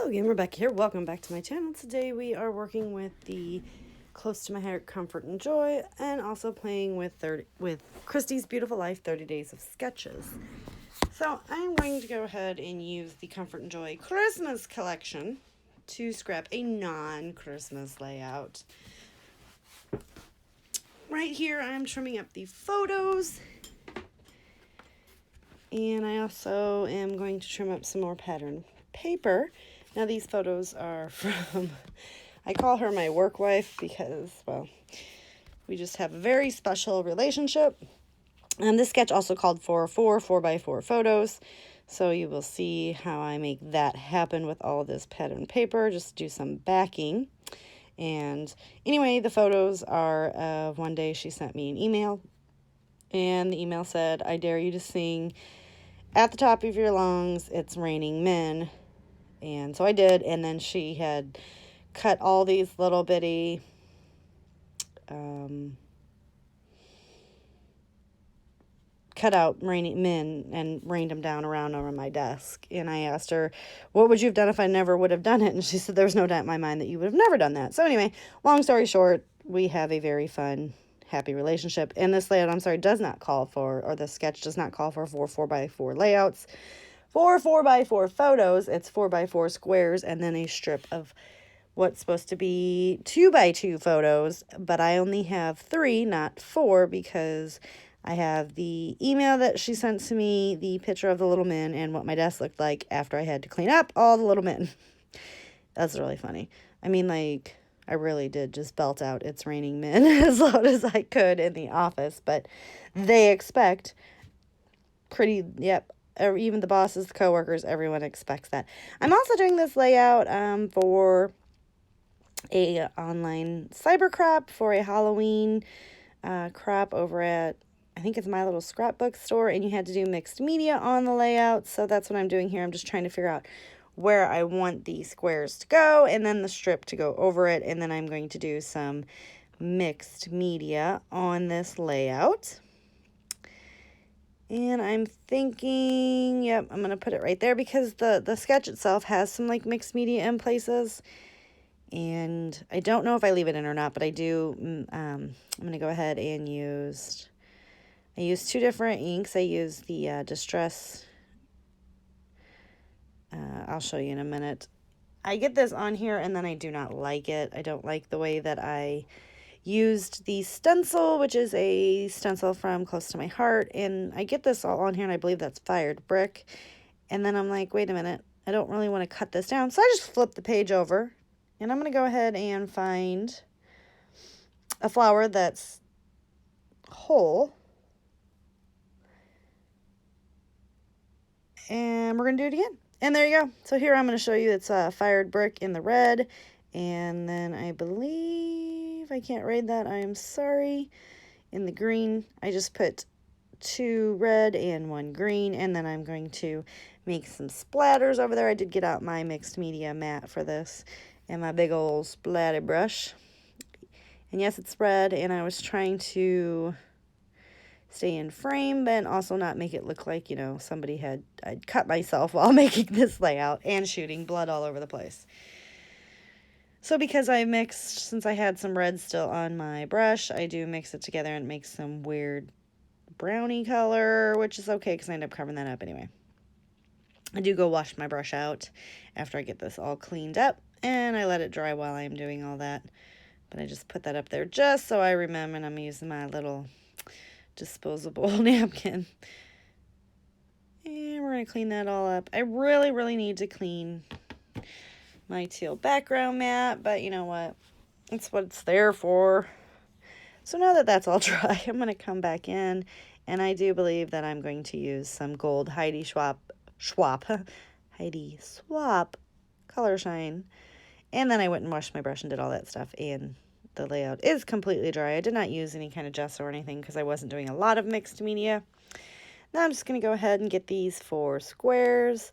Hello again, Rebecca here. Welcome back to my channel. Today we are working with the Close to My Heart Comfort and Joy and also playing with Christy's Beautiful Life 30 Days of Sketches. So I'm going to go ahead and use the Comfort and Joy Christmas collection to scrap a non-Christmas layout. Right here I'm trimming up the photos, and I also am going to trim up some more pattern paper. Now these photos are from, I call her my work wife because, well, we just have a very special relationship. And this sketch also called for 4x4 photos. So you will see how I make that happen with all of this pattern paper. Just do some backing. And anyway, the photos are of one day she sent me an email. And the email said, "I dare you to sing at the top of your lungs, It's Raining Men." And so I did, and then she had cut all these little bitty cut out raining men and rained them down around over my desk. And I asked her, what would you have done if I never would have done it? And she said, there's no doubt in my mind that you would have never done that. So anyway, long story short, we have a very fun, happy relationship. And this layout, does not call for, or the sketch does not call for 4x4 layouts. 4x4 photos, it's 4x4 squares and then a strip of what's supposed to be 2x2 photos, but I only have 3, not 4, because I have the email that she sent to me, the picture of the little men, and what my desk looked like after I had to clean up all the little men. That's really funny. I mean, like, I really did just belt out It's Raining Men as loud as I could in the office, but they expect even the bosses, the coworkers, everyone expects that. I'm also doing this layout for a online cyber crop for a Halloween crop over at, I think it's My Little Scrapbook Store, and you had to do mixed media on the layout. So that's what I'm doing here. I'm just trying to figure out where I want the squares to go and then the strip to go over it. And then I'm going to do some mixed media on this layout. And I'm thinking, I'm going to put it right there because the sketch itself has some like mixed media in places. And I don't know if I leave it in or not, but I do. I'm going to go ahead and I used 2 different inks. I used the Distress. I'll show you in a minute. I get this on here and then I do not like it. I don't like the way that I used the stencil, which is a stencil from Close to My Heart, and I get this all on here, and I believe that's fired brick. And then I'm like, wait a minute, I don't really want to cut this down, so I just flip the page over, and I'm going to go ahead and find a flower that's whole, and we're going to do it again. And there you go. So here I'm going to show you it's fired brick in the red, and then I believe, I can't read that, I am sorry, in the green. I just put 2 red and 1 green, and then I'm going to make some splatters over there. I did get out my mixed media mat for this and my big old splatty brush. And yes, it's red, and I was trying to stay in frame, but also not make it look like, I'd cut myself while making this layout and shooting blood all over the place. So because I mixed, since I had some red still on my brush, I do mix it together and make some weird brownie color, which is okay because I end up covering that up anyway. I do go wash my brush out after I get this all cleaned up, and I let it dry while I'm doing all that. But I just put that up there just so I remember, and I'm using my little disposable napkin. And we're going to clean that all up. I really, really need to clean my teal background mat, but you know what? It's what it's there for. So now that that's all dry, I'm going to come back in, and I do believe that I'm going to use some gold Heidi Swapp color shine. And then I went and washed my brush and did all that stuff, and the layout is completely dry. I did not use any kind of gesso or anything because I wasn't doing a lot of mixed media. Now I'm just going to go ahead and get these 4 squares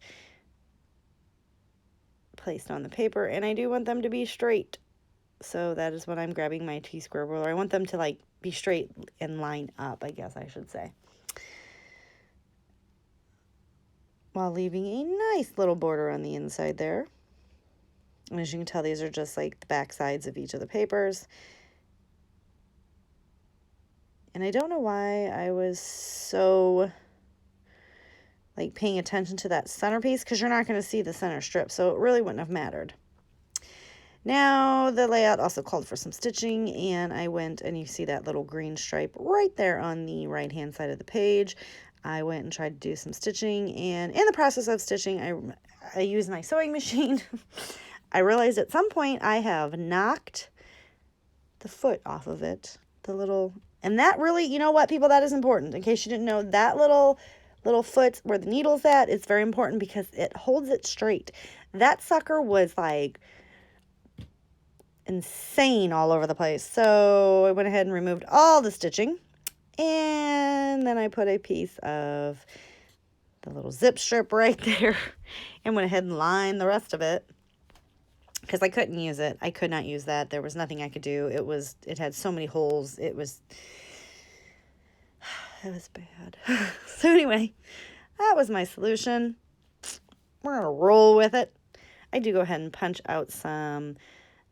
placed on the paper, and I do want them to be straight. So that is when I'm grabbing my T-square ruler. I want them to like be straight and line up, I guess I should say, while leaving a nice little border on the inside there. And as you can tell, these are just like the back sides of each of the papers. And I don't know why I was so like paying attention to that centerpiece, because you're not going to see the center strip, so it really wouldn't have mattered. Now, the layout also called for some stitching, and I went, and you see that little green stripe right there on the right-hand side of the page. I went and tried to do some stitching, and in the process of stitching, I used my sewing machine. I realized at some point I have knocked the foot off of it, the little, and that really, you know what, people, that is important. In case you didn't know, that little foot where the needle's at, it's very important because it holds it straight. That sucker was like insane all over the place. So I went ahead and removed all the stitching, and then I put a piece of the little zip strip right there and went ahead and lined the rest of it because I couldn't use it. I could not use that. There was nothing I could do. It had so many holes. It was bad. So anyway, that was my solution. We're going to roll with it. I do go ahead and punch out some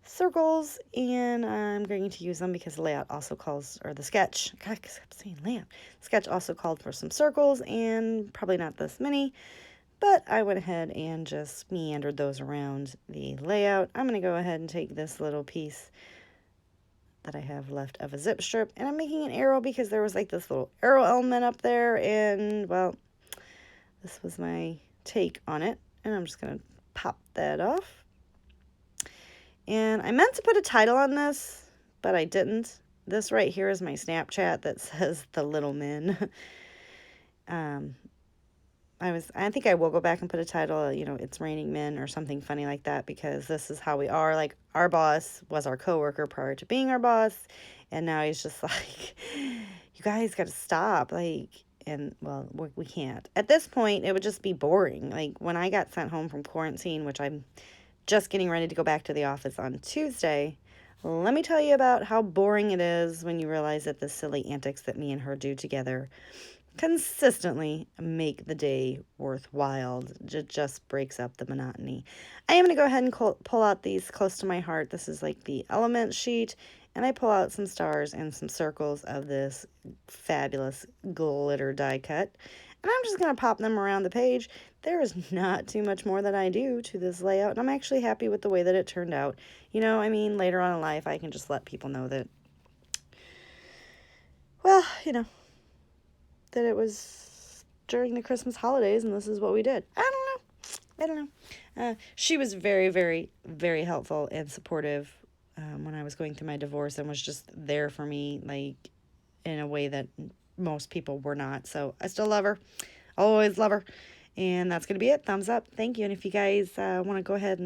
circles, and I'm going to use them because the layout also calls, or the sketch, God, I kept saying layout. The sketch also called for some circles, and probably not this many, but I went ahead and just meandered those around the layout. I'm going to go ahead and take this little piece that I have left of a zip strip, and I'm making an arrow because there was like this little arrow element up there, and well, this was my take on it, and I'm just going to pop that off. And I meant to put a title on this, but I didn't. This right here is my Snapchat that says The Little Men. I think I will go back and put a title, you know, It's Raining Men or something funny like that, because this is how we are. Like, our boss was our coworker prior to being our boss, and now he's just like, you guys got to stop. Like, and well, we can't. At this point, it would just be boring. Like, when I got sent home from quarantine, which I'm just getting ready to go back to the office on Tuesday, let me tell you about how boring it is when you realize that the silly antics that me and her do together consistently make the day worthwhile. It just breaks up the monotony. I am going to go ahead and pull out these close to my heart. This is like the element sheet, and I pull out some stars and some circles of this fabulous glitter die cut, and I'm just going to pop them around the page. There is not too much more that I do to this layout, and I'm actually happy with the way that it turned out. You know, I mean, later on in life, I can just let people know that, well, you know, that it was during the Christmas holidays, and this is what we did. I don't know. She was very, very, very helpful and supportive when I was going through my divorce, and was just there for me, like, in a way that most people were not. So I still love her. Always love her. And that's going to be it. Thumbs up. Thank you. And if you guys want to go ahead and